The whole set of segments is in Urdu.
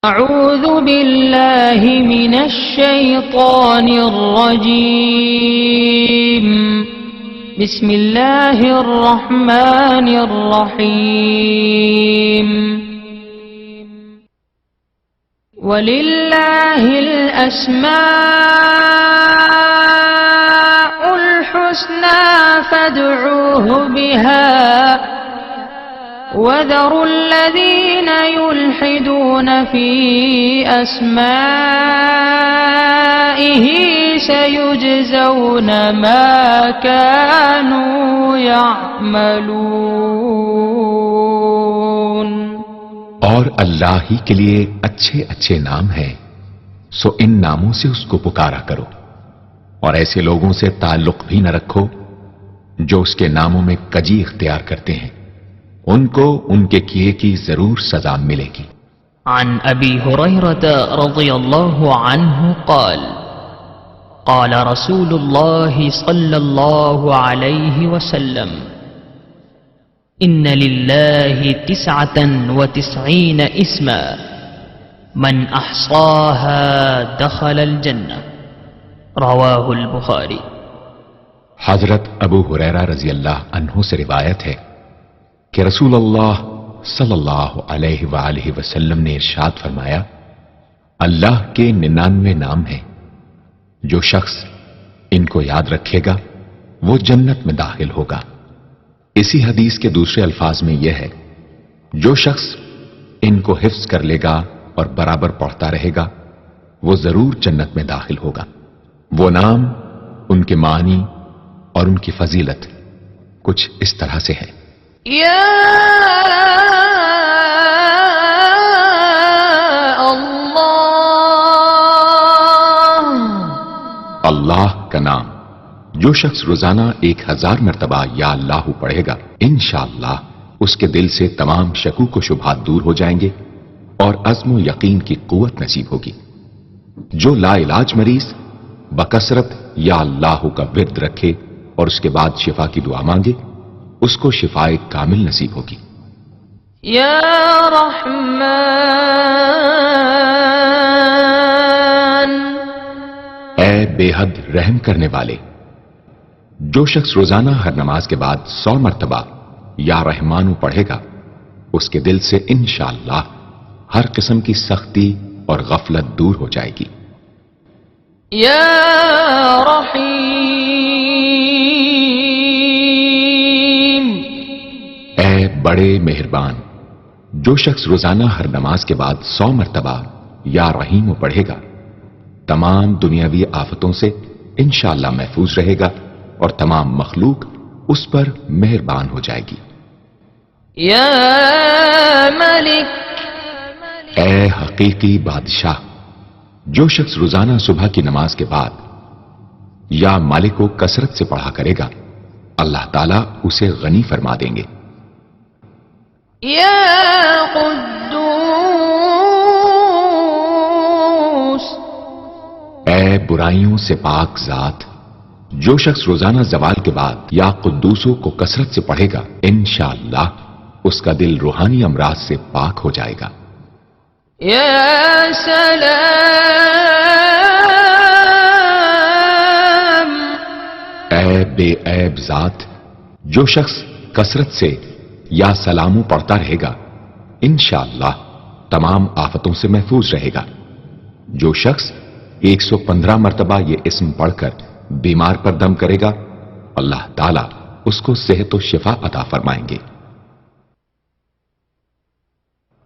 أعوذ بالله من الشيطان الرجيم. بسم الله الرحمن الرحيم. ولله الأسماء الحسنى فادعوه بها وذروا الذين يلحدون في أسمائه سيجزون ما كانوا يعملون. اور اللہ ہی کے لیے اچھے اچھے نام ہیں، سو ان ناموں سے اس کو پکارا کرو، اور ایسے لوگوں سے تعلق بھی نہ رکھو جو اس کے ناموں میں کجی اختیار کرتے ہیں، ان کو ان کے کیے کی ضرور سزا ملے گی. عن ابی ہریرہ رضی اللہ عنہ قال قال رسول اللہ صلی اللہ علیہ وسلم ان للہ 99 اسما من احصاها دخل الجنہ. رواہ البخاری. حضرت ابو ہریرہ رضی اللہ عنہ سے روایت ہے کہ رسول اللہ صلی اللہ علیہ وآلہ وسلم نے ارشاد فرمایا، اللہ کے 99 نام ہیں، جو شخص ان کو یاد رکھے گا وہ جنت میں داخل ہوگا. اسی حدیث کے دوسرے الفاظ میں یہ ہے، جو شخص ان کو حفظ کر لے گا اور برابر پڑھتا رہے گا وہ ضرور جنت میں داخل ہوگا. وہ نام، ان کے معنی اور ان کی فضیلت کچھ اس طرح سے ہے. یا اللہ. اللہ کا نام جو شخص روزانہ 1000 مرتبہ یا اللہ پڑھے گا، انشاءاللہ اس کے دل سے تمام شکوک و شبہات دور ہو جائیں گے اور عزم و یقین کی قوت نصیب ہوگی. جو لا علاج مریض بکثرت یا اللہ کا ورد رکھے اور اس کے بعد شفا کی دعا مانگے، اس کو شفائے کامل نصیب ہوگی. یا رحمان. اے بے حد رحم کرنے والے، جو شخص روزانہ ہر نماز کے بعد 100 مرتبہ یا رحمانو پڑھے گا، اس کے دل سے انشاءاللہ ہر قسم کی سختی اور غفلت دور ہو جائے گی. یا رحیم. اے بڑے مہربان، جو شخص روزانہ ہر نماز کے بعد 100 مرتبہ یا رحیم پڑھے گا، تمام دنیاوی آفتوں سے انشاءاللہ محفوظ رہے گا اور تمام مخلوق اس پر مہربان ہو جائے گی. یا ملک. اے حقیقی بادشاہ، جو شخص روزانہ صبح کی نماز کے بعد یا مالک کو کثرت سے پڑھا کرے گا، اللہ تعالیٰ اسے غنی فرما دیں گے. یا قدوس. اے برائیوں سے پاک ذات، جو شخص روزانہ زوال کے بعد یا قدوسوں کو کثرت سے پڑھے گا، انشاءاللہ اس کا دل روحانی امراض سے پاک ہو جائے گا. یا سلام. اے بے عیب ذات، جو شخص کثرت سے یا سلامو پڑھتا رہے گا، انشاءاللہ تمام آفتوں سے محفوظ رہے گا. جو شخص 115 مرتبہ یہ اسم پڑھ کر بیمار پر دم کرے گا، اللہ تعالیٰ اس کو صحت و شفا عطا فرمائیں گے.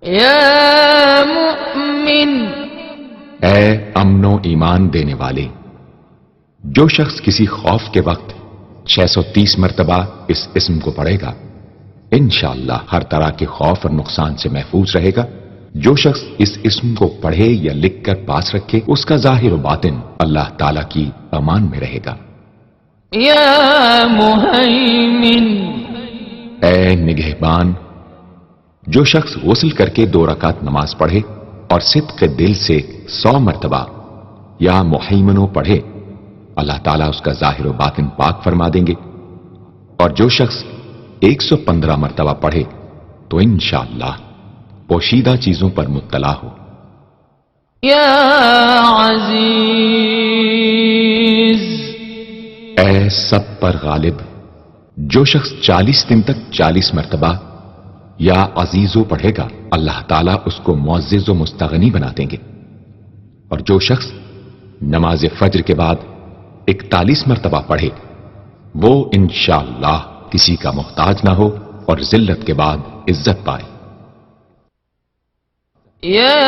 یا مؤمن. اے امن و ایمان دینے والے، جو شخص کسی خوف کے وقت 630 مرتبہ اس اسم کو پڑھے گا، انشاءاللہ ہر طرح کے خوف اور نقصان سے محفوظ رہے گا. جو شخص اس اسم کو پڑھے یا لکھ کر پاس رکھے، اس کا ظاہر و باطن اللہ تعالیٰ کی امان میں رہے گا. یا مہیمن. اے نگہبان، جو شخص غسل کر کے 2 رکعت نماز پڑھے اور صدق دل سے 100 مرتبہ یا محیمنو پڑھے، اللہ تعالیٰ اس کا ظاہر و باطن پاک فرما دیں گے. اور جو شخص 115 مرتبہ پڑھے تو انشاءاللہ پوشیدہ چیزوں پر مطلع ہو يا عزيز اے سب پر غالب، جو شخص 40 دن تک 40 مرتبہ یا عزیزو پڑھے گا اللہ تعالیٰ اس کو معزز و مستغنی بنا دیں گے، اور جو شخص نماز فجر کے بعد 41 مرتبہ پڑھے وہ انشاءاللہ کسی کا محتاج نہ ہو اور ذلت کے بعد عزت پائے۔ يا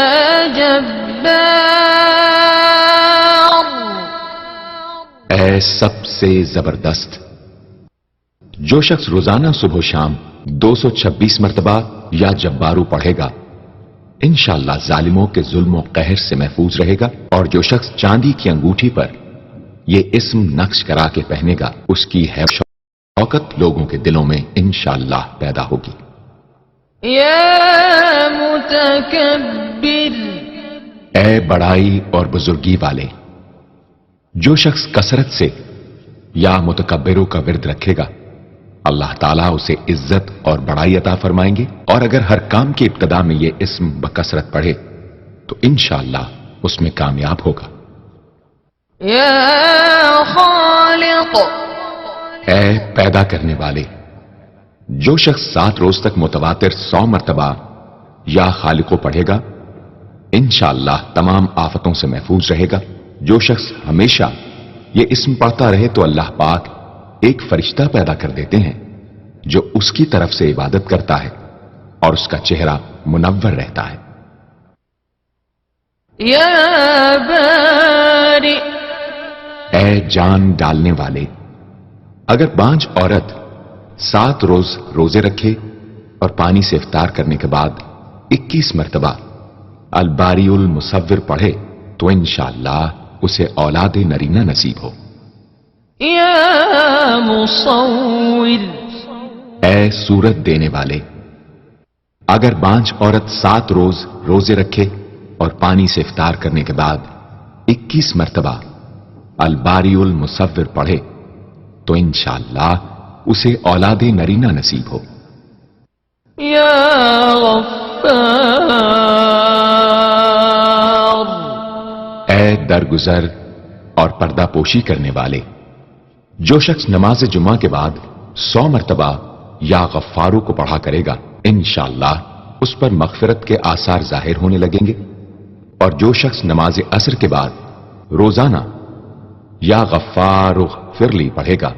جبار اے سب سے زبردست، جو شخص روزانہ صبح و شام 226 مرتبہ یا جبارو پڑھے گا انشاءاللہ ظالموں کے ظلم و قہر سے محفوظ رہے گا، اور جو شخص چاندی کی انگوٹھی پر یہ اسم نقش کرا کے پہنے گا اس کی حیب شوکت لوگوں کے دلوں میں انشاءاللہ پیدا ہوگی۔ يا متكبر اے بڑائی اور بزرگی والے، جو شخص کثرت سے یا متکبروں کا ورد رکھے گا اللہ تعالیٰ اسے عزت اور بڑائی عطا فرمائیں گے، اور اگر ہر کام کی ابتدا میں یہ اسم بکثرت پڑھے تو انشاءاللہ اس میں کامیاب ہوگا۔ يا خالق اے پیدا کرنے والے، جو شخص 7 روز تک متواتر 100 مرتبہ یا خالقو پڑھے گا انشاءاللہ تمام آفتوں سے محفوظ رہے گا۔ جو شخص ہمیشہ یہ اسم پڑھتا رہے تو اللہ پاک ایک فرشتہ پیدا کر دیتے ہیں جو اس کی طرف سے عبادت کرتا ہے اور اس کا چہرہ منور رہتا ہے۔ يا بارئ اے جان ڈالنے والے، اگر بانجھ عورت 7 روز روزے رکھے اور پانی سے افطار کرنے کے بعد 21 مرتبہ الباری المصور پڑھے تو انشاءاللہ اسے اولاد نرینہ نصیب ہو۔ يا مصور اے صورت دینے والے، اگر بانجھ عورت 7 روز روزے رکھے اور پانی سے افطار کرنے کے بعد 21 مرتبہ الباری المصور پڑھے تو انشاءاللہ اسے اولاد نرینہ نصیب ہو۔ يا غفار اے درگزر اور پردہ پوشی کرنے والے، جو شخص نماز جمعہ کے بعد 100 مرتبہ یا غفارو کو پڑھا کرے گا انشاءاللہ اس پر مغفرت کے آثار ظاہر ہونے لگیں گے، اور جو شخص نماز عصر کے بعد روزانہ یا غفار اغفر لی پڑھے گا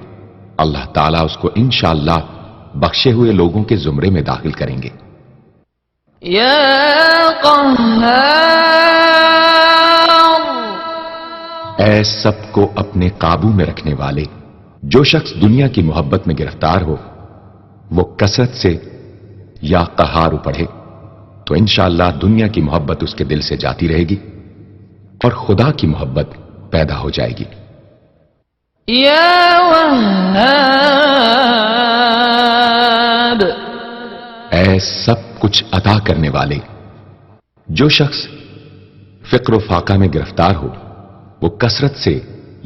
اللہ تعالیٰ اس کو انشاءاللہ بخشے ہوئے لوگوں کے زمرے میں داخل کریں گے۔ يا قهار اے سب کو اپنے قابو میں رکھنے والے، جو شخص دنیا کی محبت میں گرفتار ہو وہ کثرت سے یا قہار پڑھے تو انشاءاللہ دنیا کی محبت اس کے دل سے جاتی رہے گی اور خدا کی محبت پیدا ہو جائے گی۔ يا وهاب اے سب کچھ عطا کرنے والے، جو شخص فقر و فاقہ میں گرفتار ہو وہ کثرت سے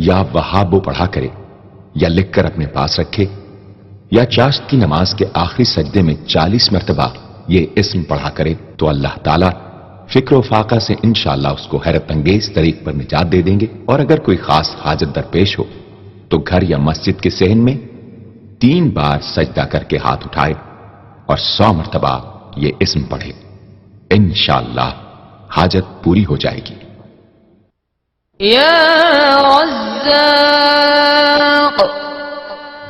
یا وہاب پڑھا کرے یا لکھ کر اپنے پاس رکھے یا چاشت کی نماز کے آخری سجدے میں 40 مرتبہ یہ اسم پڑھا کرے تو اللہ تعالیٰ فکر و فاقہ سے انشاءاللہ اس کو حیرت انگیز طریق پر نجات دے دیں گے، اور اگر کوئی خاص حاجت درپیش ہو تو گھر یا مسجد کے صحن میں 3 بار سجدہ کر کے ہاتھ اٹھائے اور 100 مرتبہ یہ اسم پڑھے، انشاءاللہ حاجت پوری ہو جائے گی۔ يا رزاق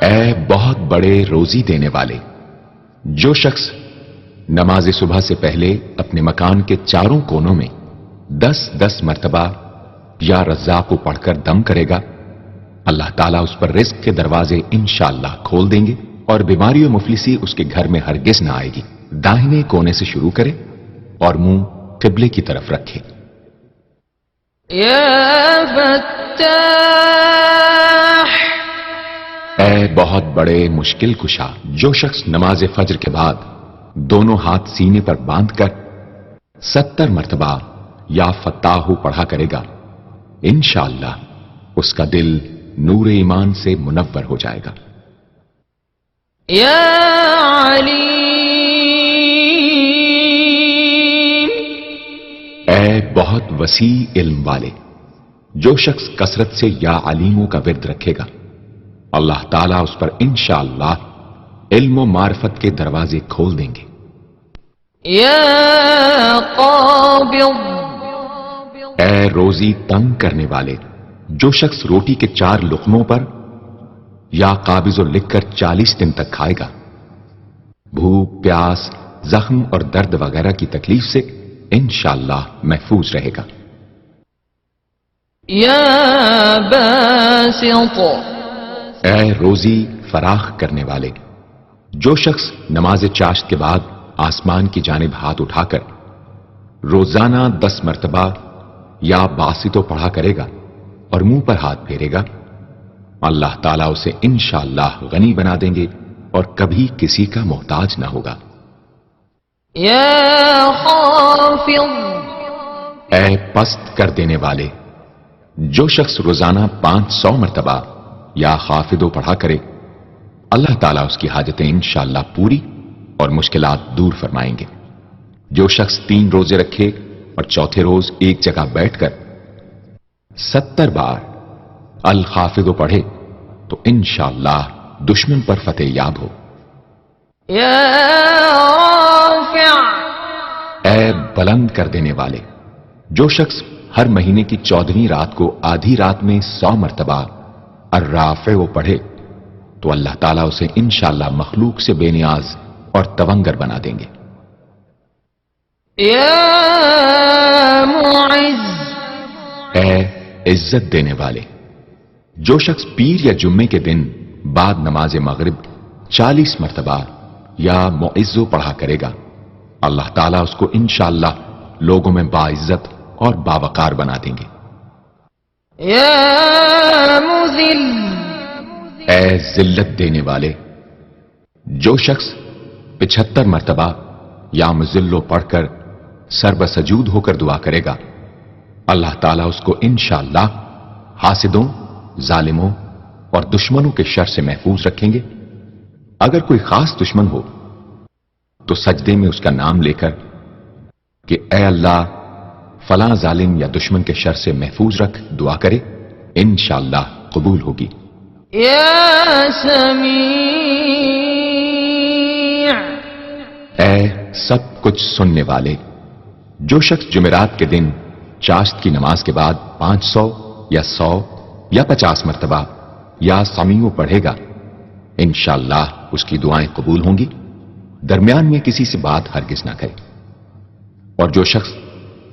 اے بہت بڑے روزی دینے والے، جو شخص نماز صبح سے پہلے اپنے مکان کے چاروں کونوں میں 10-10 مرتبہ یا رزاق کو پڑھ کر دم کرے گا اللہ تعالیٰ اس پر رزق کے دروازے انشاءاللہ کھول دیں گے اور بیماری و مفلسی اس کے گھر میں ہرگز نہ آئے گی۔ داہنے کونے سے شروع کرے اور منہ قبلے کی طرف رکھے۔ يا فتاح اے بہت بڑے مشکل کشا، جو شخص نماز فجر کے بعد دونوں ہاتھ سینے پر باندھ کر 70 مرتبہ یا فتاحو پڑھا کرے گا انشاءاللہ اس کا دل نور ایمان سے منور ہو جائے گا۔ يا عليم اے اے بہت وسیع علم والے، جو شخص کثرت سے یا علیموں کا ورد رکھے گا، اللہ تعالیٰ اس پر انشاءاللہ علم و معرفت کے دروازے کھول دیں گے۔ يا قابض اے روزی تنگ کرنے والے، جو شخص روٹی کے 4 لقموں پر یا قابض و لکھ کر 40 دن تک کھائے گا، بھوک، پیاس، زخم اور درد وغیرہ کی تکلیف سے انشاءاللہ محفوظ رہے گا۔ يا باسط اے روزی فراخ کرنے والے، جو شخص نماز چاشت کے بعد آسمان کی جانب ہاتھ اٹھا کر روزانہ 10 مرتبہ یا باسطو پڑھا کرے گا اور منہ پر ہاتھ پھیرے گا، اللہ تعالیٰ اسے انشاءاللہ غنی بنا دیں گے اور کبھی کسی کا محتاج نہ ہوگا۔ يا خافض اے پست کر دینے والے، جو شخص روزانہ 500 مرتبہ یا خافضو پڑھا کرے، اللہ تعالیٰ اس کی حاجتیں انشاءاللہ پوری اور مشکلات دور فرمائیں گے۔ جو شخص 3 روزے رکھے اور چوتھے روز ایک جگہ بیٹھ کر 70 بار الخافضو پڑھے تو انشاءاللہ دشمن پر فتح یاب ہو۔ يا رافع اے بلند کر دینے والے، جو شخص ہر مہینے کی 14ویں رات کو آدھی رات میں 100 مرتبہ الرافع پڑھے تو اللہ تعالیٰ اسے انشاءاللہ مخلوق سے بے نیاز اور تونگر بنا دیں گے۔ يا معز اے عزت دینے والے، جو شخص پیر یا جمعے کے دن بعد نماز مغرب 40 مرتبہ یا معزو پڑھا کرے گا، اللہ تعالیٰ اس کو انشاءاللہ لوگوں میں باعزت اور باوقار بنا دیں گے۔ يا مذل اے ذلت دینے والے، جو شخص 75 مرتبہ یا مذلو پڑھ کر سر بسجود ہو کر دعا کرے گا، اللہ تعالیٰ اس کو انشاءاللہ حاسدوں، ظالموں اور دشمنوں کے شر سے محفوظ رکھیں گے۔ اگر کوئی خاص دشمن ہو تو سجدے میں اس کا نام لے کر کہ اے اللہ فلاں ظالم یا دشمن کے شر سے محفوظ رکھ دعا کرے، انشاءاللہ قبول ہوگی۔ يا سميع اے سب کچھ سننے والے، جو شخص جمعرات کے دن چاشت کی نماز کے بعد 500 یا 100 یا 50 مرتبہ یا سمیع پڑھے گا، انشاءاللہ اس کی دعائیں قبول ہوں گی، درمیان میں کسی سے بات ہرگز نہ کرے۔ اور جو شخص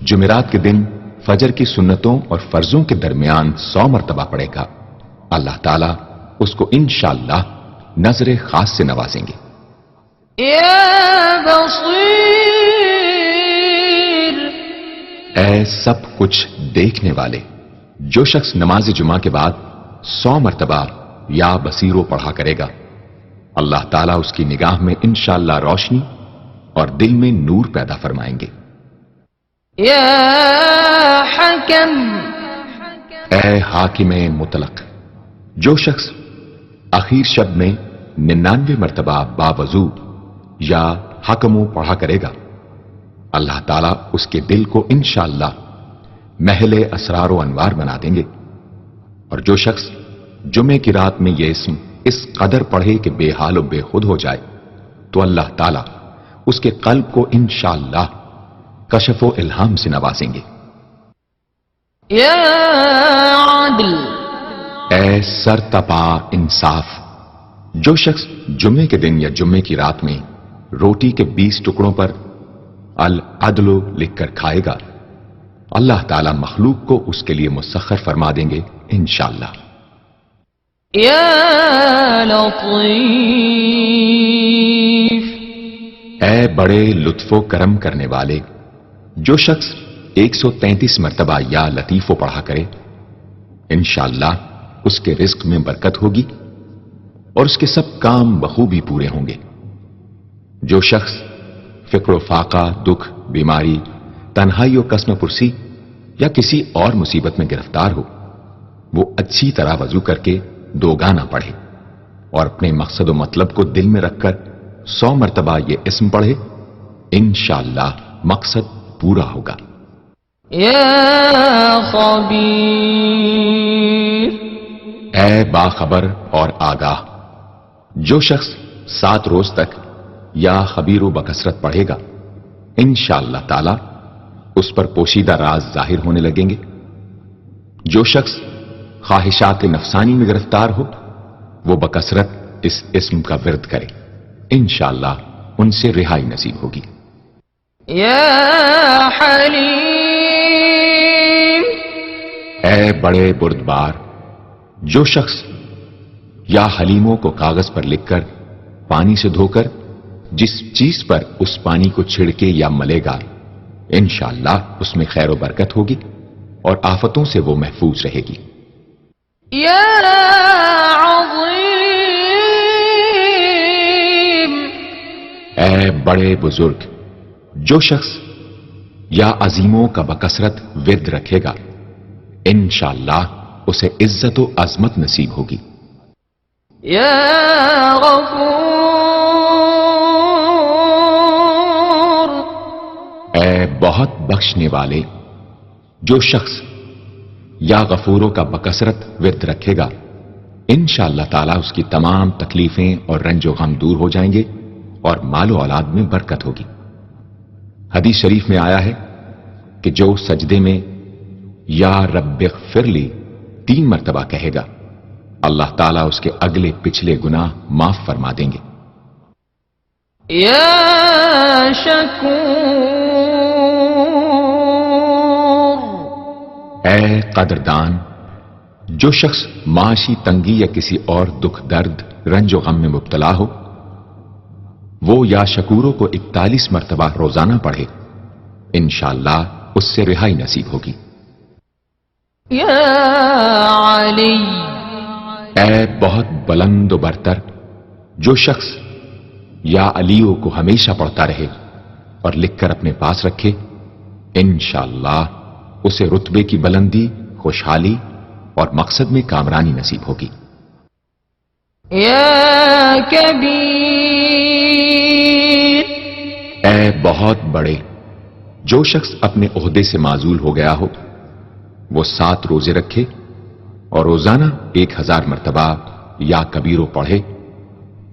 جمعرات کے دن فجر کی سنتوں اور فرضوں کے درمیان 100 مرتبہ پڑھے گا، اللہ تعالیٰ اس کو انشاءاللہ نظر خاص سے نوازیں گے۔ يا بصير اے سب کچھ دیکھنے والے، جو شخص نماز جمعہ کے بعد 100 مرتبہ یا بصیرو پڑھا کرے گا، اللہ تعالیٰ اس کی نگاہ میں انشاءاللہ روشنی اور دل میں نور پیدا فرمائیں گے۔ يا حكم اے حاکم مطلق، جو شخص آخر شب میں 99 مرتبہ باوضو یا حکمو پڑھا کرے گا، اللہ تعالیٰ اس کے دل کو انشاءاللہ محل اسرار و انوار بنا دیں گے۔ اور جو شخص جمعے کی رات میں یہ اسم اس قدر پڑھے کہ بے حال و بے خود ہو جائے تو اللہ تعالیٰ اس کے قلب کو انشاءاللہ کشف و الہام سے نوازیں گے۔ يا عدل اے سر تپا انصاف، جو شخص جمعے کے دن یا جمعے کی رات میں روٹی کے 20 ٹکڑوں پر العدل لکھ کر کھائے گا، اللہ تعالیٰ مخلوق کو اس کے لیے مسخر فرما دیں گے انشاءاللہ۔ يا لطيف اے بڑے لطف و کرم کرنے والے، جو شخص 133 مرتبہ یا لطیفو پڑھا کرے، انشاءاللہ اس کے رزق میں برکت ہوگی اور اس کے سب کام بخوبی پورے ہوں گے۔ جو شخص فقر و فاقہ، دکھ، بیماری، تنہائی و قسم پرسی یا کسی اور مصیبت میں گرفتار ہو، وہ اچھی طرح وضو کر کے 2 گانا پڑھے اور اپنے مقصد و مطلب کو دل میں رکھ کر 100 مرتبہ یہ اسم پڑھے، انشاءاللہ مقصد پورا ہوگا۔ يا خبير اے باخبر اور آگاہ. جو شخص 7 روز تک یا خبیر و بکثرت پڑھے گا انشاءاللہ تعالی اس پر پوشیدہ راز ظاہر ہونے لگیں گے. جو شخص خواہشات نفسانی میں گرفتار ہو وہ بکثرت اس اسم کا ورد کرے انشاءاللہ ان سے رہائی نصیب ہوگی. يا حليم اے بڑے بردبار. جو شخص یا حلیموں کو کاغذ پر لکھ کر پانی سے دھو کر جس چیز پر اس پانی کو چھڑکے یا ملے گا انشاءاللہ اس میں خیر و برکت ہوگی اور آفتوں سے وہ محفوظ رہے گی. يا عظيم اے بڑے بزرگ. جو شخص یا عظیموں کا بکثرت ورد رکھے گا انشاءاللہ اسے عزت و عظمت نصیب ہوگی. يا غفور اے بہت بخشنے والے. جو شخص یا غفوروں کا بکثرت ورد رکھے گا انشاءاللہ تعالی اس کی تمام تکلیفیں اور رنج و غم دور ہو جائیں گے اور مال و اولاد میں برکت ہوگی. حدیث شریف میں آیا ہے کہ جو سجدے میں یا رب اغفر لی 3 مرتبہ کہے گا اللہ تعالیٰ اس کے اگلے پچھلے گناہ معاف فرما دیں گے. يا شكور اے قدردان. جو شخص معاشی تنگی یا کسی اور دکھ درد رنج و غم میں مبتلا ہو وہ یا شکوروں کو 41 مرتبہ روزانہ پڑھے انشاءاللہ اس سے رہائی نصیب ہوگی. يا علي اے بہت بلند و برتر. جو شخص یا علیو کو ہمیشہ پڑھتا رہے اور لکھ کر اپنے پاس رکھے انشاءاللہ اسے رتبے کی بلندی خوشحالی اور مقصد میں کامرانی نصیب ہوگی. يا كبير اے بہت بڑے. جو شخص اپنے عہدے سے معزول ہو گیا ہو وہ 7 روزے رکھے اور روزانہ 1000 مرتبہ یا کبیرو پڑھے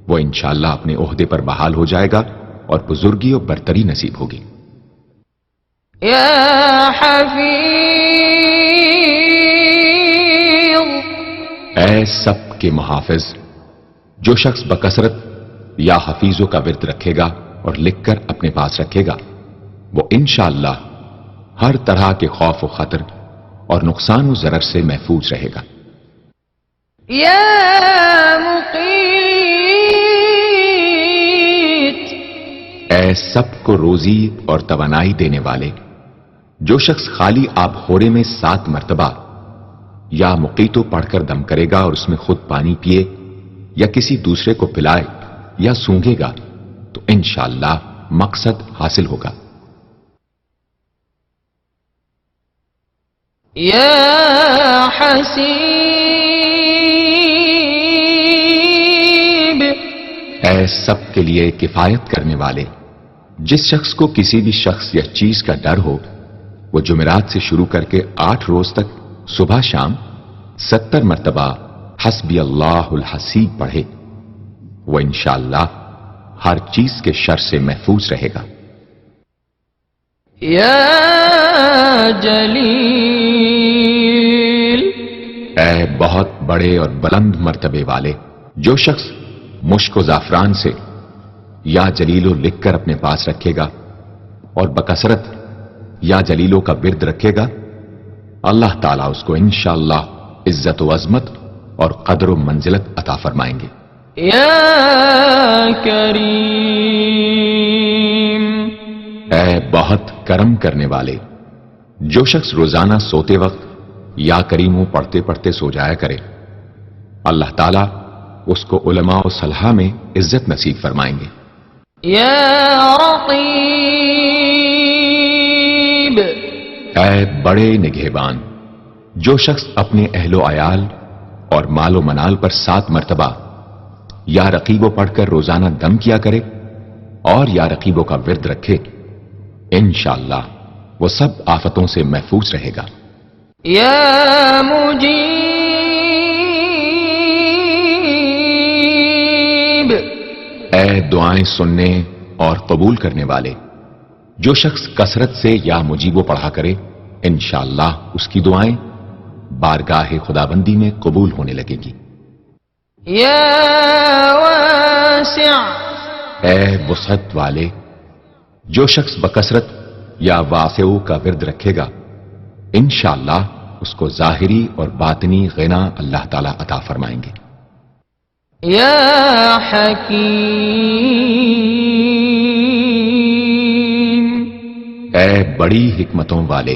وہ انشاءاللہ اپنے عہدے پر بحال ہو جائے گا اور بزرگی اور برتری نصیب ہوگی. يا حفيظ اے سب کے محافظ. جو شخص بکثرت یا حفیظوں کا ورد رکھے گا اور لکھ کر اپنے پاس رکھے گا وہ انشاءاللہ ہر طرح کے خوف و خطر اور نقصان و ضرر سے محفوظ رہے گا. يا مقيت اے سب کو روزی اور توانائی دینے والے. جو شخص خالی آب خوڑے میں 7 مرتبہ یا مقیتو پڑھ کر دم کرے گا اور اس میں خود پانی پیے یا کسی دوسرے کو پلائے یا سونگے گا تو انشاءاللہ مقصد حاصل ہوگا. يا حسيب اے سب کے لیے کفایت کرنے والے. جس شخص کو کسی بھی شخص یا چیز کا ڈر ہو وہ جمعرات سے شروع کر کے 8 روز تک صبح شام 70 مرتبہ حسبی اللہ الحسیب پڑھے وہ انشاءاللہ ہر چیز کے شر سے محفوظ رہے گا. يا جلیل اے بہت بڑے اور بلند مرتبے والے. جو شخص مشک و زعفران سے یا جلیلو لکھ کر اپنے پاس رکھے گا اور بکثرت یا جلیلوں کا ورد رکھے گا اللہ تعالیٰ اس کو انشاءاللہ عزت و عظمت اور قدر و منزلت عطا فرمائیں گے. يا کریم اے بہت کرم کرنے والے. جو شخص روزانہ سوتے وقت یا کریموں پڑھتے پڑھتے سو جایا کرے اللہ تعالیٰ اس کو علماء و صلحاء میں عزت نصیب فرمائیں گے. يا رقیب اے بڑے نگہبان. جو شخص اپنے اہل و عیال اور مال و منال پر 7 مرتبہ یا رقیبوں پڑھ کر روزانہ دم کیا کرے اور یا رقیبوں کا ورد رکھے انشاءاللہ وہ سب آفتوں سے محفوظ رہے گا۔ يا مجيب اے دعائیں سننے اور قبول کرنے والے، جو شخص کثرت سے یا مجیبو پڑھا کرے انشاءاللہ اس کی دعائیں بارگاہ خدابندی میں قبول ہونے لگے گی۔ يا واسع اے وسعت والے، جو شخص بکثرت یا واسعو کا ورد رکھے گا انشاءاللہ اس کو ظاہری اور باطنی غنا اللہ تعالی عطا فرمائیں گے۔ يا حكيم اے بڑی حکمتوں والے،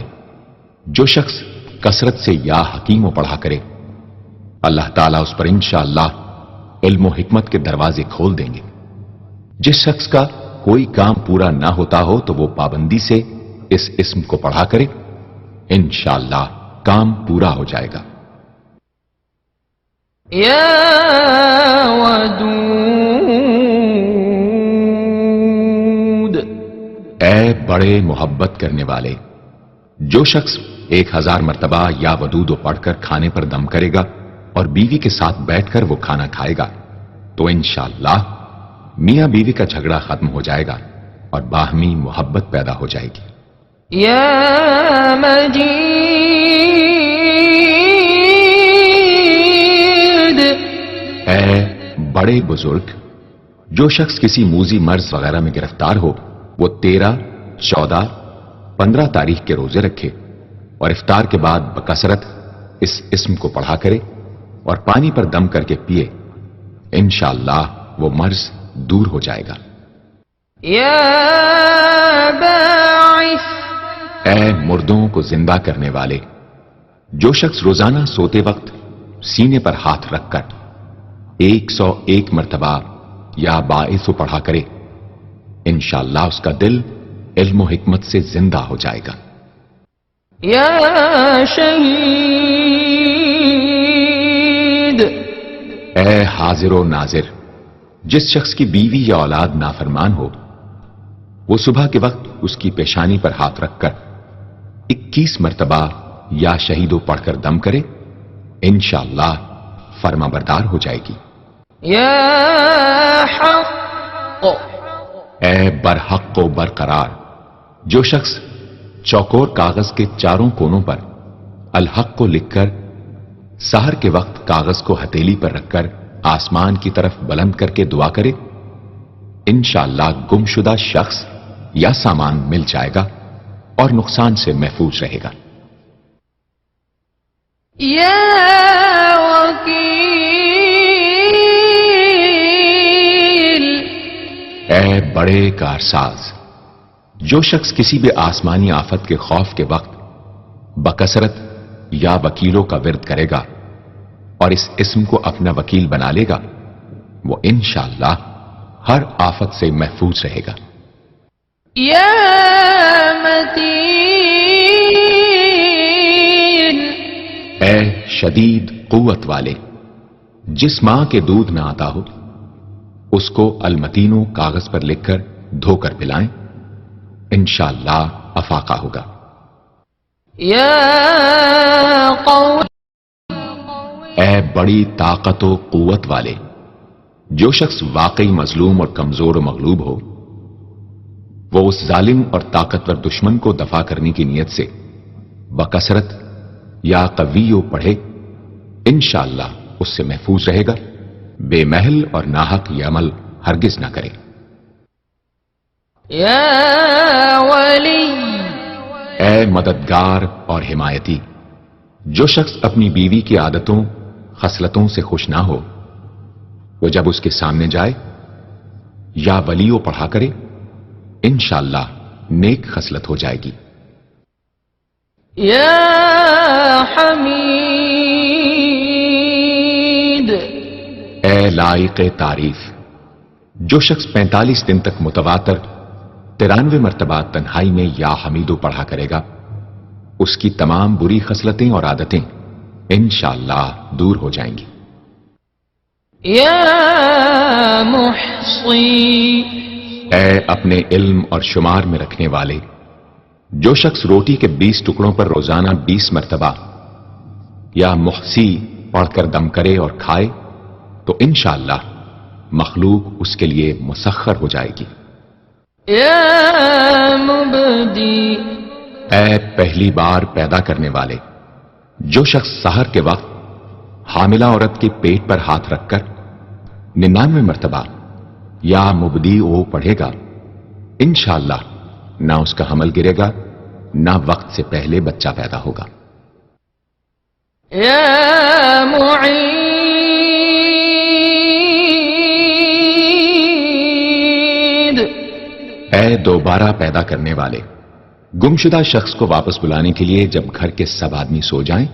جو شخص کثرت سے یا حکیم و پڑھا کرے اللہ تعالیٰ اس پر انشاءاللہ علم و حکمت کے دروازے کھول دیں گے۔ جس شخص کا کوئی کام پورا نہ ہوتا ہو تو وہ پابندی سے اس اسم کو پڑھا کرے انشاءاللہ کام پورا ہو جائے گا۔ يا ودود اے بڑے محبت کرنے والے، جو شخص 1000 مرتبہ یا ودود پڑھ کر کھانے پر دم کرے گا اور بیوی کے ساتھ بیٹھ کر وہ کھانا کھائے گا تو انشاءاللہ میاں بیوی کا جھگڑا ختم ہو جائے گا اور باہمی محبت پیدا ہو جائے گی۔ يا مجيد اے بڑے بزرگ، جو شخص کسی موذی مرض وغیرہ میں گرفتار ہو وہ 13، 14، 15 تاریخ کے روزے رکھے اور افطار کے بعد بکثرت اس اسم کو پڑھا کرے اور پانی پر دم کر کے پیے انشاءاللہ وہ مرض دور ہو جائے گا۔ يا باعث اے مردوں کو زندہ کرنے والے، جو شخص روزانہ سوتے وقت سینے پر ہاتھ رکھ کر 101 مرتبہ یا باعث پڑھا کرے انشاءاللہ اس کا دل علم و حکمت سے زندہ ہو جائے گا۔ يا شهيد اے حاضر و ناظر، جس شخص کی بیوی یا اولاد نافرمان ہو وہ صبح کے وقت اس کی پیشانی پر ہاتھ رکھ کر 21 مرتبہ یا شہیدو پڑھ کر دم کرے انشاءاللہ فرما بردار ہو جائے گی۔ يا حق اے برحق و برقرار، جو شخص چوکور کاغذ کے چاروں کونوں پر الحق کو لکھ کر سحر کے وقت کاغذ کو ہتھیلی پر رکھ کر آسمان کی طرف بلند کر کے دعا کرے انشاءاللہ گمشدہ شخص یا سامان مل جائے گا اور نقصان سے محفوظ رہے گا۔ يا وكيل اے بڑے کارساز، جو شخص کسی بھی آسمانی آفت کے خوف کے وقت بکثرت یا وکیلوں کا ورد کرے گا اور اس اسم کو اپنا وکیل بنا لے گا وہ انشاءاللہ ہر آفت سے محفوظ رہے گا۔ يا متين اے شدید قوت والے، جس ماں کے دودھ نہ آتا ہو اس کو المتینو کاغذ پر لکھ کر دھو کر پلائیں انشاءاللہ افاقہ ہوگا۔ يا قوي اے بڑی طاقت و قوت والے، جو شخص واقعی مظلوم اور کمزور و مغلوب ہو وہ اس ظالم اور طاقتور دشمن کو دفاع کرنے کی نیت سے بکثرت یا قویو پڑھے انشاءاللہ اس سے محفوظ رہے گا، بے محل اور ناحق یہ عمل ہرگز نہ کرے۔ يا ولي اے مددگار اور حمایتی، جو شخص اپنی بیوی کی عادتوں خصلتوں سے خوش نہ ہو وہ جب اس کے سامنے جائے یا ولیو پڑھا کرے انشاءاللہ نیک خصلت ہو جائے گی۔ يا حميد اے لائق تعریف، جو شخص 45 دن تک متواتر 93 مرتبہ تنہائی میں یا حمیدو پڑھا کرے گا اس کی تمام بری خصلتیں اور عادتیں انشاءاللہ دور ہو جائیں گی۔ يا محصي اے اپنے علم اور شمار میں رکھنے والے، جو شخص روٹی کے 20 ٹکڑوں پر روزانہ 20 مرتبہ یا محسی پڑھ کر دم کرے اور کھائے تو انشاءاللہ مخلوق اس کے لیے مسخر ہو جائے گی۔ یا مبدی، اے پہلی بار پیدا کرنے والے، جو شخص سحر کے وقت حاملہ عورت کے پیٹ پر ہاتھ رکھ کر 99 مرتبہ یا مبدی او پڑھے گا، انشاءاللہ نہ اس کا حمل گرے گا نہ وقت سے پہلے بچہ پیدا ہوگا۔ یا معید، اے دوبارہ پیدا کرنے والے، گمشدہ شخص کو واپس بلانے کے لیے جب گھر کے سب آدمی سو جائیں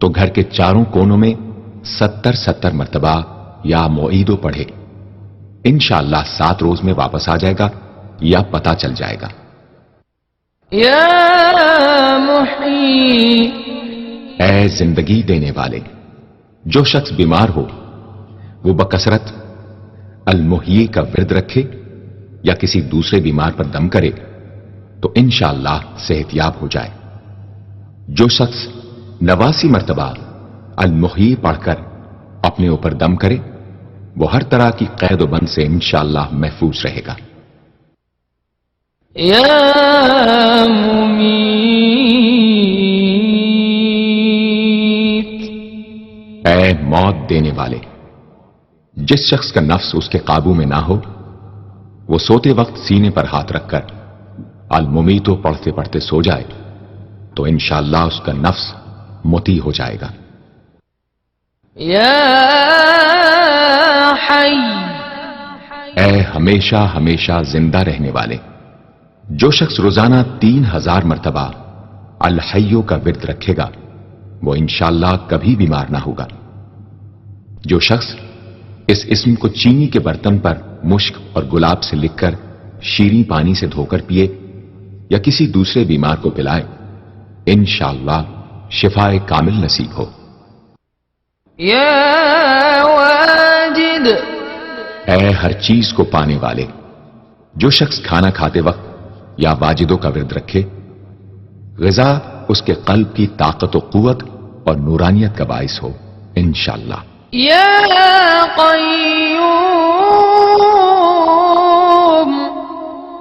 تو گھر کے چاروں کونوں میں 70 مرتبہ یا معیدو پڑھے، انشاءاللہ 7 روز میں واپس آ جائے گا یا پتہ چل جائے گا۔ یا محی، اے زندگی دینے والے، جو شخص بیمار ہو وہ بکثرت المحیی کا ورد رکھے یا کسی دوسرے بیمار پر دم کرے تو انشاءاللہ صحت یاب ہو جائے۔ جو شخص 89 مرتبہ المحیی پڑھ کر اپنے اوپر دم کرے وہ ہر طرح کی قید و بند سے انشاءاللہ محفوظ رہے گا۔ یا ممیت، اے موت دینے والے، جس شخص کا نفس اس کے قابو میں نہ ہو وہ سوتے وقت سینے پر ہاتھ رکھ کر الممیتو پڑھتے پڑھتے سو جائے تو انشاءاللہ اس کا نفس مطیع ہو جائے گا۔ یا حی، اے ہمیشہ ہمیشہ زندہ رہنے والے، جو شخص روزانہ 3000 مرتبہ الحیو کا ورد رکھے گا وہ انشاءاللہ کبھی بیمار نہ ہوگا۔ جو شخص اس اسم کو چینی کے برتن پر مشک اور گلاب سے لکھ کر شیریں پانی سے دھو کر پیے یا کسی دوسرے بیمار کو پلائے انشاءاللہ شفائے کامل نصیب ہو۔ یا واجد، اے ہر چیز کو پانے والے، جو شخص کھانا کھاتے وقت یا واجدوں کا ورد رکھے غذا اس کے قلب کی طاقت و قوت اور نورانیت کا باعث ہو انشاءاللہ۔ یا قیوم،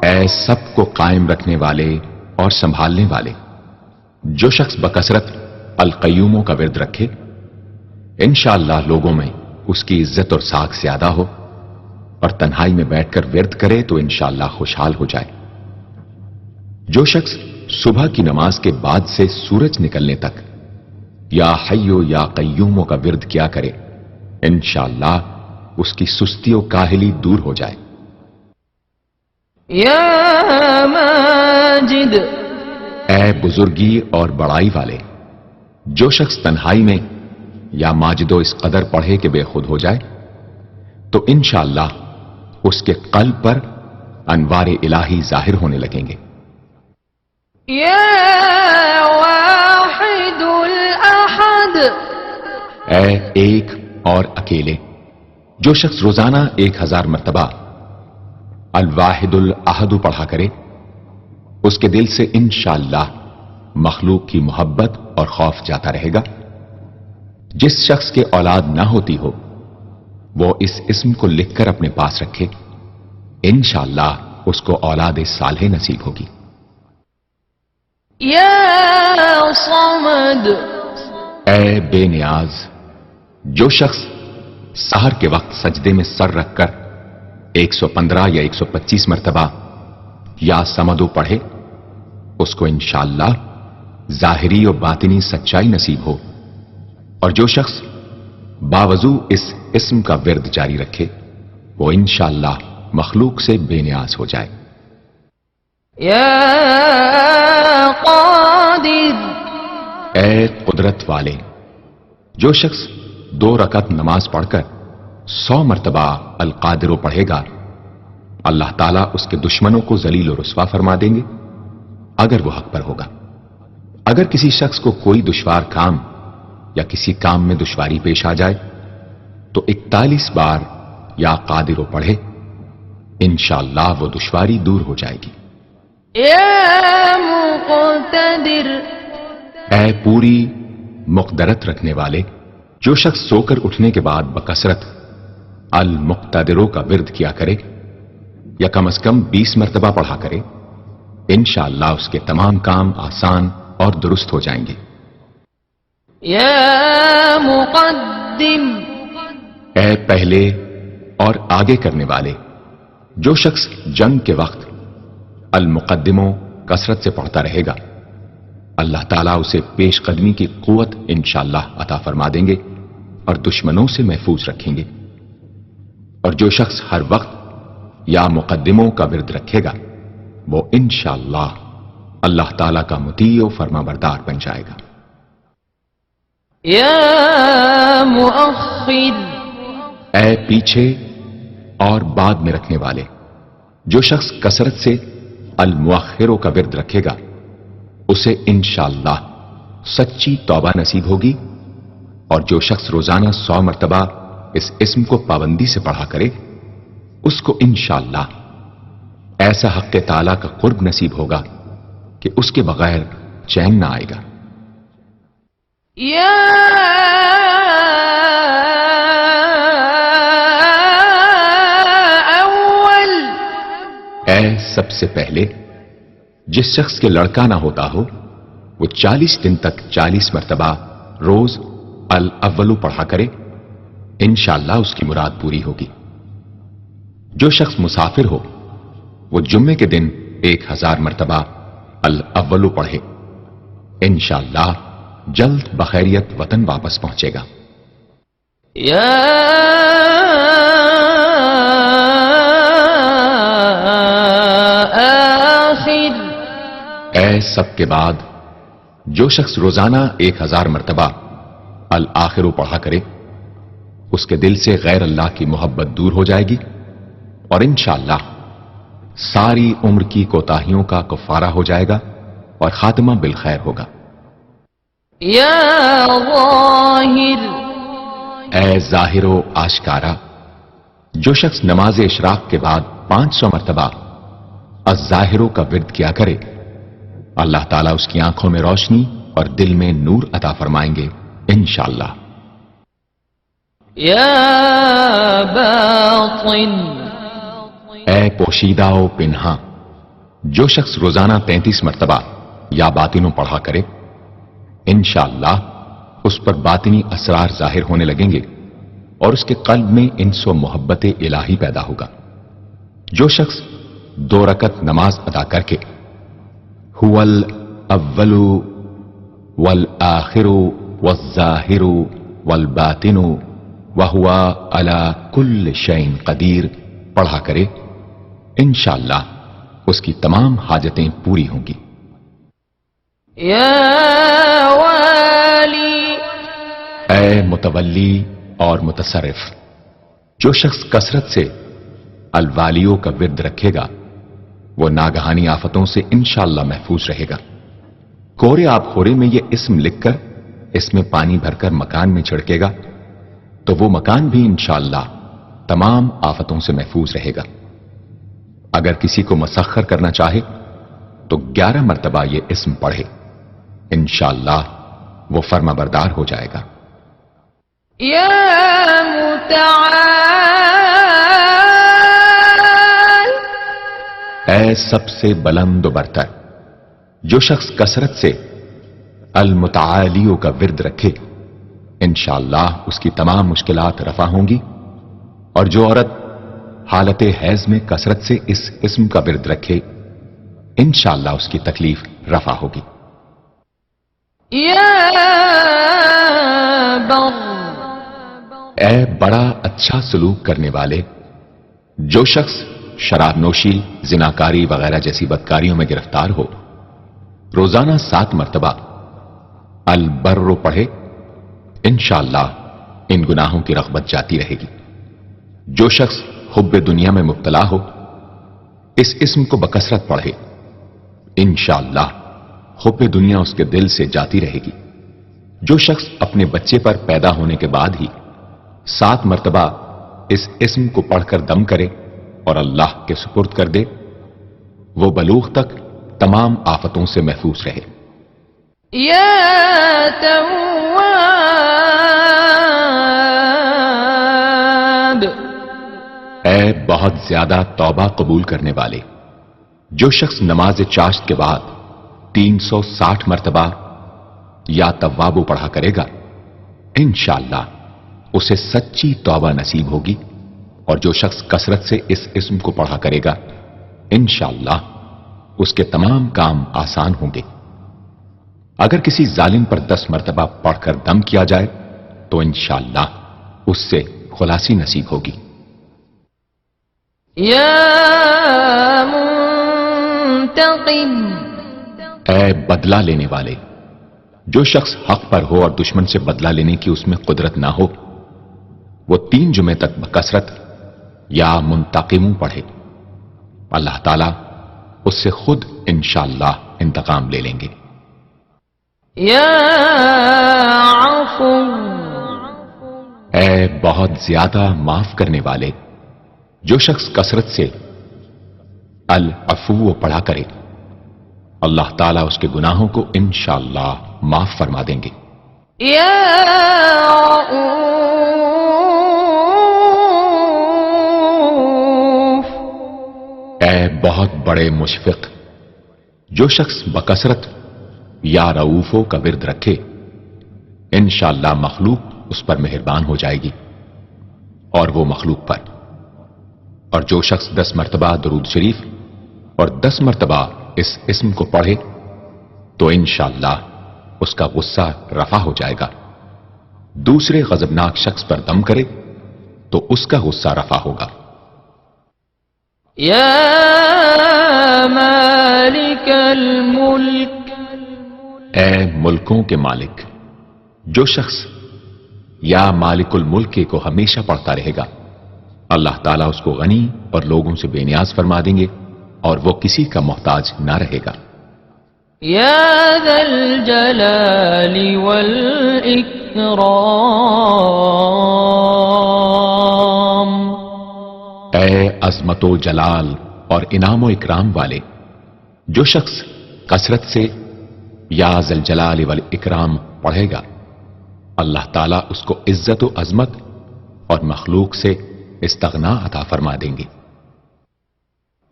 اے سب کو قائم رکھنے والے اور سنبھالنے والے، جو شخص بکثرت القیوموں کا ورد رکھے انشاءاللہ لوگوں میں اس کی عزت اور ساکھ زیادہ ہو اور تنہائی میں بیٹھ کر ورد کرے تو انشاءاللہ خوشحال ہو جائے۔ جو شخص صبح کی نماز کے بعد سے سورج نکلنے تک یا حیو یا قیوموں کا ورد کیا کرے انشاءاللہ اس کی سستی و کاہلی دور ہو جائے۔ یا ماجد، اے بزرگی اور بڑائی والے، جو شخص تنہائی میں یا ماجدو اس قدر پڑھے کہ بے خود ہو جائے تو انشاءاللہ اس کے قلب پر انوار الہی ظاہر ہونے لگیں گے۔ یا واحد الاحد، اے ایک اور اکیلے، جو شخص روزانہ 1000 مرتبہ الواحد الاحد پڑھا کرے اس کے دل سے انشاءاللہ مخلوق کی محبت اور خوف جاتا رہے گا۔ جس شخص کے اولاد نہ ہوتی ہو وہ اس اسم کو لکھ کر اپنے پاس رکھے انشاءاللہ اس کو اولاد صالح نصیب ہوگی۔ یا صمد، اے بے نیاز، جو شخص سحر کے وقت سجدے میں سر رکھ کر 115 یا 125 مرتبہ یا سمدو پڑھے اس کو انشاءاللہ ظاہری و باطنی سچائی نصیب ہو، اور جو شخص باوضو اس اسم کا ورد جاری رکھے وہ انشاءاللہ مخلوق سے بے نیاز ہو جائے۔ یا قادر، اے قدرت والے، جو شخص 2 رکعت نماز پڑھ کر 100 مرتبہ القادر پڑھے گا اللہ تعالیٰ اس کے دشمنوں کو ذلیل و رسوا فرما دیں گے اگر وہ حق پر ہوگا۔ اگر کسی شخص کو کوئی دشوار کام یا کسی کام میں دشواری پیش آ جائے تو 41 بار یا قادر پڑھے انشاءاللہ وہ دشواری دور ہو جائے گی۔ يا مقتدر اے پوری مقدرت رکھنے والے، جو شخص سو کر اٹھنے کے بعد بکثرت المقتدروں کا ورد کیا کرے یا کم از کم 20 مرتبہ پڑھا کرے، انشاءاللہ اس کے تمام کام آسان اور درست ہو جائیں گے۔ يا مقدم اے پہلے اور آگے کرنے والے، جو شخص جنگ کے وقت المقدموں کثرت سے پڑھتا رہے گا، اللہ تعالیٰ اسے پیش قدمی کی قوت انشاءاللہ عطا فرما دیں گے اور دشمنوں سے محفوظ رکھیں گے۔ اور جو شخص ہر وقت یا مقدموں کا ورد رکھے گا، وہ انشاءاللہ اللہ تعالیٰ کا مطیع و فرما بردار بن جائے گا۔ يا مؤخر اے پیچھے اور بعد میں رکھنے والے، جو شخص کثرت سے المؤخروں کا ورد رکھے گا، اسے انشاءاللہ سچی توبہ نصیب ہوگی، اور جو شخص روزانہ 100 مرتبہ اس اسم کو پابندی سے پڑھا کرے، اس کو انشاءاللہ ایسا حق تعالیٰ کا قرب نصیب ہوگا کہ اس کے بغیر چین نہ آئے گا۔ يا أول اے سب سے پہلے، جس شخص کے لڑکا نہ ہوتا ہو، وہ 40 دن تک 40 مرتبہ روز الاولو پڑھا کرے، انشاءاللہ اس کی مراد پوری ہوگی۔ جو شخص مسافر ہو، وہ جمعے کے دن 1000 مرتبہ الاولو پڑھے، انشاءاللہ جلد بخیریت وطن واپس پہنچے گا۔ يا آخر اے سب کے بعد، جو شخص روزانہ 1000 مرتبہ الآخرو پڑھا کرے، اس کے دل سے غیر اللہ کی محبت دور ہو جائے گی، اور انشاءاللہ ساری عمر کی کوتاہیوں کا کفارہ ہو جائے گا اور خاتمہ بالخیر ہوگا۔ يا ظاہر اے ظاہر و آشکارا، جو شخص نماز اشراق کے بعد 500 مرتبہ الظاہروں کا ورد کیا کرے، اللہ تعالیٰ اس کی آنکھوں میں روشنی اور دل میں نور عطا فرمائیں گے انشاءاللہ۔ يا باطن اے پوشیدہ و پنہاں، جو شخص روزانہ 33 مرتبہ یا باطنوں پڑھا کرے، انشاءاللہ اس پر باطنی اسرار ظاہر ہونے لگیں گے اور اس کے قلب میں انس و محبت الہی پیدا ہوگا۔ جو شخص 2 رکعت نماز ادا کر کے هو الاول والآخر والظاہر والباطن وهو على كل شيء قدیر پڑھا کرے، انشاءاللہ اس کی تمام حاجتیں پوری ہوں گی۔ يا والی اے متولی اور متصرف، جو شخص کثرت سے الوالیوں کا ورد رکھے گا، وہ ناگہانی آفتوں سے انشاءاللہ محفوظ رہے گا۔ کورے آب خورے میں یہ اسم لکھ کر اس میں پانی بھر کر مکان میں چھڑکے گا تو وہ مکان بھی انشاءاللہ تمام آفتوں سے محفوظ رہے گا۔ اگر کسی کو مسخر کرنا چاہے تو 11 مرتبہ یہ اسم پڑھے، انشاءاللہ وہ فرما بردار ہو جائے گا۔ يا متعال اے سب سے بلند و برتر، جو شخص کثرت سے المتعالیوں کا ورد رکھے، انشاءاللہ اس کی تمام مشکلات رفع ہوں گی، اور جو عورت حالت حیض میں کثرت سے اس اسم کا ورد رکھے، انشاءاللہ اس کی تکلیف رفع ہوگی۔ يا بر اے بڑا اچھا سلوک کرنے والے، جو شخص شراب نوشی، زناکاری وغیرہ جیسی بدکاریوں میں گرفتار ہو، روزانہ 7 مرتبہ البر پڑھے، انشاءاللہ ان گناہوں کی رغبت جاتی رہے گی۔ جو شخص حب دنیا میں مبتلا ہو، اس اسم کو بکثرت پڑھے، انشاءاللہ حب دنیا اس کے دل سے جاتی رہے گی۔ جو شخص اپنے بچے پر پیدا ہونے کے بعد ہی 7 مرتبہ اس اسم کو پڑھ کر دم کرے اور اللہ کے سپرد کر دے، وہ بلوغ تک تمام آفتوں سے محفوظ رہے۔ یا تواب، اے بہت زیادہ توبہ قبول کرنے والے، جو شخص نماز چاشت کے بعد 360 مرتبہ یا توابو پڑھا کرے گا، انشاءاللہ اسے سچی توبہ نصیب ہوگی، اور جو شخص کثرت سے اس اسم کو پڑھا کرے گا، انشاءاللہ اس کے تمام کام آسان ہوں گے۔ اگر کسی ظالم پر 10 مرتبہ پڑھ کر دم کیا جائے تو انشاءاللہ اس سے خلاصی نصیب ہوگی۔ یا منتقم، اے بدلہ لینے والے، جو شخص حق پر ہو اور دشمن سے بدلہ لینے کی اس میں قدرت نہ ہو، وہ 3 جمعے تک بکثرت یا منتقموں پڑھے، اللہ تعالیٰ اس سے خود انشاءاللہ انتقام لے لیں گے۔ یا عفو، اے بہت زیادہ معاف کرنے والے، جو شخص کثرت سے العفو پڑھا کرے، اللہ تعالیٰ اس کے گناہوں کو انشاءاللہ معاف فرما دیں گے۔ یا رؤوف، اے بہت بڑے مشفق، جو شخص بکثرت یا رؤوفوں کا ورد رکھے، انشاءاللہ مخلوق اس پر مہربان ہو جائے گی، اور وہ مخلوق پر۔ اور جو شخص 10 مرتبہ درود شریف اور 10 مرتبہ اس اسم کو پڑھے تو انشاءاللہ اس کا غصہ رفع ہو جائے گا۔ دوسرے غضبناک شخص پر دم کرے تو اس کا غصہ رفع ہوگا۔ یا مالک الملک، اے ملکوں کے مالک، جو شخص یا مالک الملک کو ہمیشہ پڑھتا رہے گا، اللہ تعالیٰ اس کو غنی اور لوگوں سے بے نیاز فرما دیں گے، اور وہ کسی کا محتاج نہ رہے گا۔ یا ذا الجلال والاکرام، اے عظمت و جلال اور انعام و اکرام والے، جو شخص کثرت سے یا ذا الجلال والاکرام پڑھے گا، اللہ تعالیٰ اس کو عزت و عظمت اور مخلوق سے استغنا عطا فرما دیں گے۔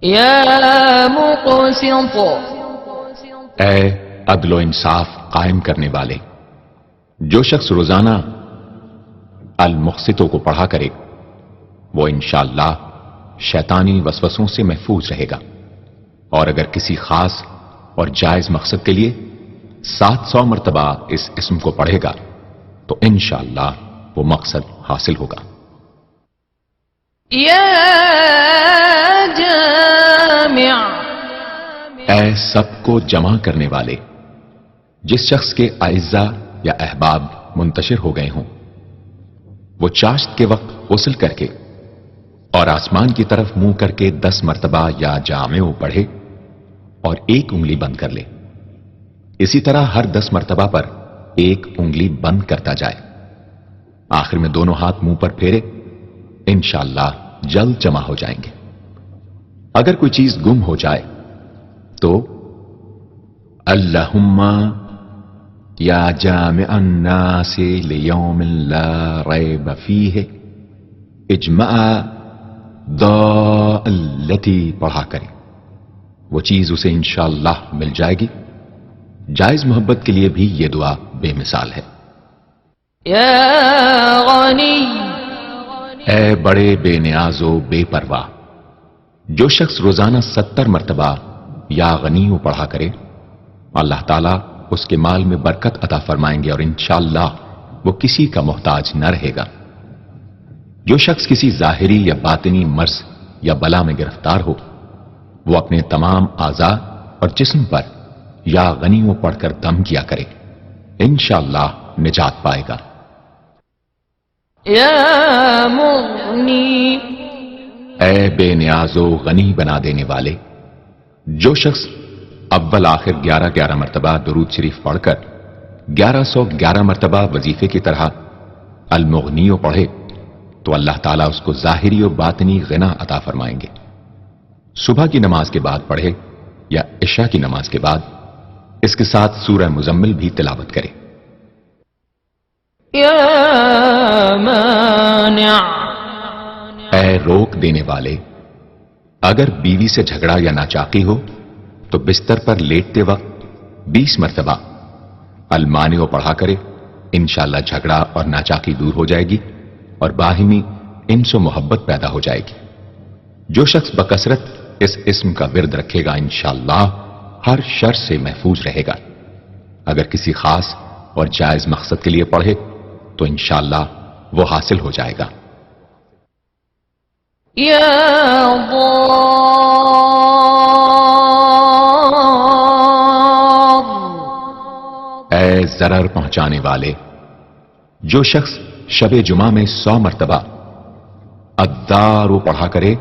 یا مقسط، اے عدل و انصاف قائم کرنے والے، جو شخص روزانہ المقسطوں کو پڑھا کرے، وہ انشاءاللہ شیطانی وسوسوں سے محفوظ رہے گا، اور اگر کسی خاص اور جائز مقصد کے لیے 700 مرتبہ اس اسم کو پڑھے گا تو انشاءاللہ وہ مقصد حاصل ہوگا۔ یا جامع، اے سب کو جمع کرنے والے، جس شخص کے اعزا یا احباب منتشر ہو گئے ہوں، وہ چاشت کے وقت غسل کر کے اور آسمان کی طرف منہ کر کے 10 مرتبہ یا جامع پڑھے اور 1 انگلی بند کر لے۔ اسی طرح ہر 10 مرتبہ پر 1 انگلی بند کرتا جائے، آخر میں دونوں ہاتھ منہ پر پھیرے، انشاءاللہ جلد جمع ہو جائیں گے۔ اگر کوئی چیز گم ہو جائے تو اللہم یا جامع الناس لیوم لا ریب فیہ اجمع التی پڑھا کرے، وہ چیز اسے انشاءاللہ مل جائے گی۔ جائز محبت کے لیے بھی یہ دعا بے مثال ہے۔ یا غنی، اے بڑے بے نیاز و بے پرواہ، جو شخص روزانہ 70 مرتبہ یا غنیوں پڑھا کرے، اللہ تعالیٰ اس کے مال میں برکت عطا فرمائیں گے، اور انشاءاللہ وہ کسی کا محتاج نہ رہے گا۔ جو شخص کسی ظاہری یا باطنی مرض یا بلا میں گرفتار ہو، وہ اپنے تمام اعضاء اور جسم پر یا غنیوں پڑھ کر دم کیا کرے، انشاءاللہ نجات پائے گا۔ یا مغنی، اے بے نیاز و غنی بنا دینے والے، جو شخص اول آخر 11 مرتبہ درود شریف پڑھ کر 1111 مرتبہ وظیفے کی طرح المغنی پڑھے تو اللہ تعالیٰ اس کو ظاہری و باطنی غنا عطا فرمائیں گے۔ صبح کی نماز کے بعد پڑھے یا عشاء کی نماز کے بعد اس کے ساتھ سورہ مزمل بھی تلاوت کرے۔ یا مانع، اے روک دینے والے، اگر بیوی سے جھگڑا یا ناچاقی ہو تو بستر پر لیٹتے وقت 20 مرتبہ المانع پڑھا کرے، انشاءاللہ جھگڑا اور ناچاقی دور ہو جائے گی اور باہمی انس و محبت پیدا ہو جائے گی۔ جو شخص بکثرت اس اسم کا ورد رکھے گا انشاءاللہ ہر شر سے محفوظ رہے گا۔ اگر کسی خاص اور جائز مقصد کے لیے پڑھے تو انشاءاللہ وہ حاصل ہو جائے گا۔ یا ضار، اے ضرر پہنچانے والے، جو شخص شب جمعہ میں 100 مرتبہ الدار پڑھا کرے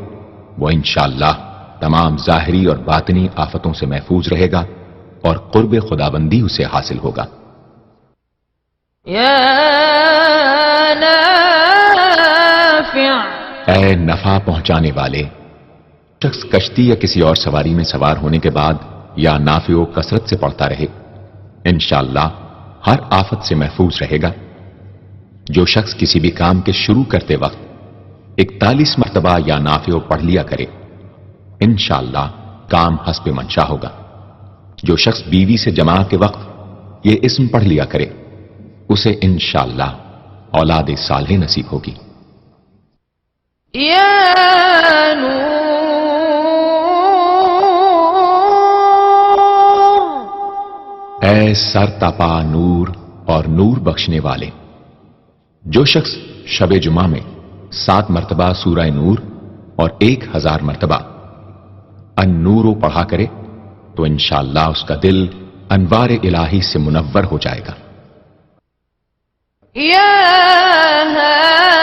وہ انشاءاللہ تمام ظاہری اور باطنی آفتوں سے محفوظ رہے گا اور قرب خداوندی اسے حاصل ہوگا۔ یا نافع، اے نفع پہنچانے والے، شخص کشتی یا کسی اور سواری میں سوار ہونے کے بعد یا نافع و کثرت سے پڑھتا رہے انشاءاللہ ہر آفت سے محفوظ رہے گا۔ جو شخص کسی بھی کام کے شروع کرتے وقت 41 مرتبہ یا نافع پڑھ لیا کرے انشاءاللہ کام حسب منشا ہوگا۔ جو شخص بیوی سے جماع کے وقت یہ اسم پڑھ لیا کرے اسے انشاءاللہ اولاد صالح نصیب ہوگی۔ یا نور، اے سر تپا نور اور نور بخشنے والے، جو شخص شب جمعہ میں 7 مرتبہ سورہ نور اور 1000 مرتبہ النور پڑھا کرے تو انشاءاللہ اس کا دل انوار الہی سے منور ہو جائے گا۔ یا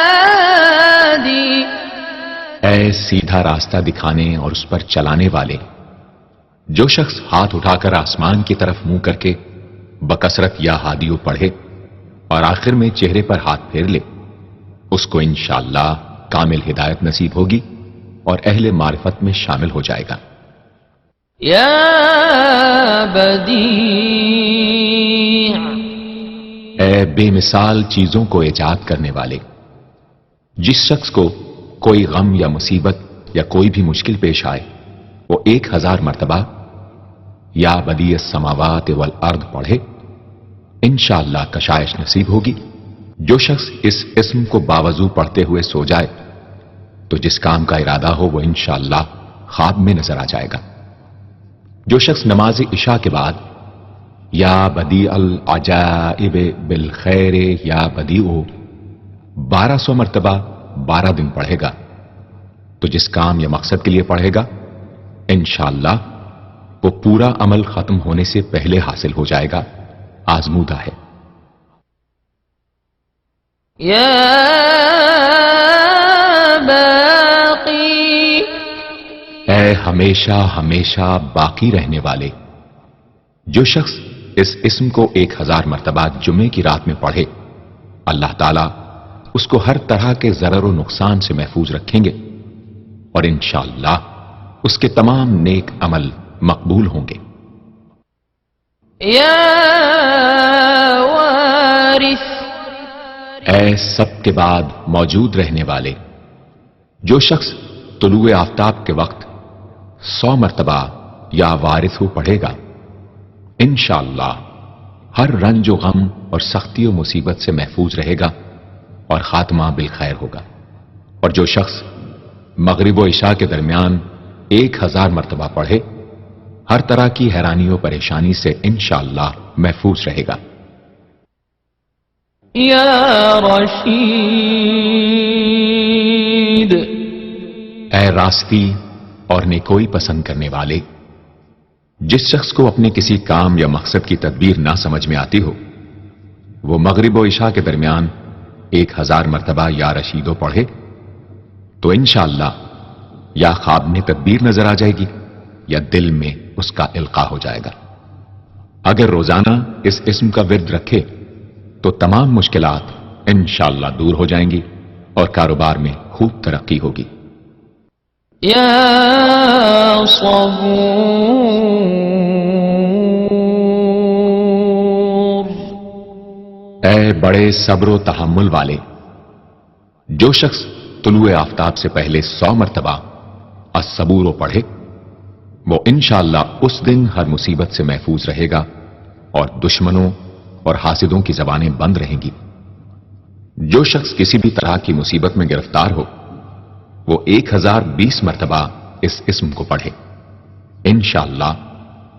ہادی، اے سیدھا راستہ دکھانے اور اس پر چلانے والے، جو شخص ہاتھ اٹھا کر آسمان کی طرف منہ کر کے بکثرت یا ہادیو پڑھے اور آخر میں چہرے پر ہاتھ پھیر لے اس کو انشاءاللہ کامل ہدایت نصیب ہوگی اور اہل معرفت میں شامل ہو جائے گا۔ یا بدیع، اے بے مثال چیزوں کو ایجاد کرنے والے، جس شخص کو کوئی غم یا مصیبت یا کوئی بھی مشکل پیش آئے وہ 1000 مرتبہ یا بدیع السماوات والارض پڑھے انشاءاللہ کشائش نصیب ہوگی۔ جو شخص اس اسم کو باوضو پڑھتے ہوئے سو جائے تو جس کام کا ارادہ ہو وہ انشاءاللہ خواب میں نظر آ جائے گا۔ جو شخص نماز عشاء کے بعد یا بدیع العجائب بالخیر یا بدیع 1200 مرتبہ 12 دن پڑھے گا تو جس کام یا مقصد کے لیے پڑھے گا انشاءاللہ وہ پورا عمل ختم ہونے سے پہلے حاصل ہو جائے گا، آزمودہ ہے۔ یا باقی، اے ہمیشہ ہمیشہ باقی رہنے والے، جو شخص اس اسم کو 1000 مرتبہ جمعے کی رات میں پڑھے اللہ تعالیٰ اس کو ہر طرح کے ضرر و نقصان سے محفوظ رکھیں گے اور انشاءاللہ اس کے تمام نیک عمل مقبول ہوں گے۔ یا وارث، اے سب کے بعد موجود رہنے والے، جو شخص طلوع آفتاب کے وقت 100 مرتبہ یا وارث پڑھے گا انشاءاللہ ہر رنج و غم اور سختی و مصیبت سے محفوظ رہے گا اور خاتمہ بالخیر ہوگا۔ اور جو شخص مغرب و عشاء کے درمیان 1000 مرتبہ پڑھے ہر طرح کی حیرانی و پریشانی سے انشاءاللہ محفوظ رہے گا۔ یا رشید، اے راستی اور نیکوئی پسند کرنے والے، جس شخص کو اپنے کسی کام یا مقصد کی تدبیر نہ سمجھ میں آتی ہو وہ مغرب و عشاء کے درمیان 1000 مرتبہ یا رشیدو پڑھے تو انشاءاللہ یا خواب میں تدبیر نظر آ جائے گی یا دل میں اس کا القاء ہو جائے گا۔ اگر روزانہ اس اسم کا ورد رکھے تو تمام مشکلات انشاءاللہ دور ہو جائیں گی اور کاروبار میں خوب ترقی ہوگی۔ يا صبور اے بڑے صبر و تحمل والے، جو شخص طلوع آفتاب سے پہلے 100 مرتبہ الصبور پڑھے وہ انشاءاللہ اس دن ہر مصیبت سے محفوظ رہے گا اور دشمنوں اور حاسدوں کی زبانیں بند رہیں گی۔ جو شخص کسی بھی طرح کی مصیبت میں گرفتار ہو وہ 1020 مرتبہ اس اسم کو پڑھے، انشاءاللہ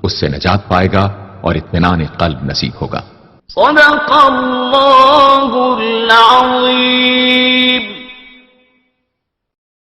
اس سے نجات پائے گا اور اطمینان قلب نصیب ہوگا۔ صدق اللہ العظیم۔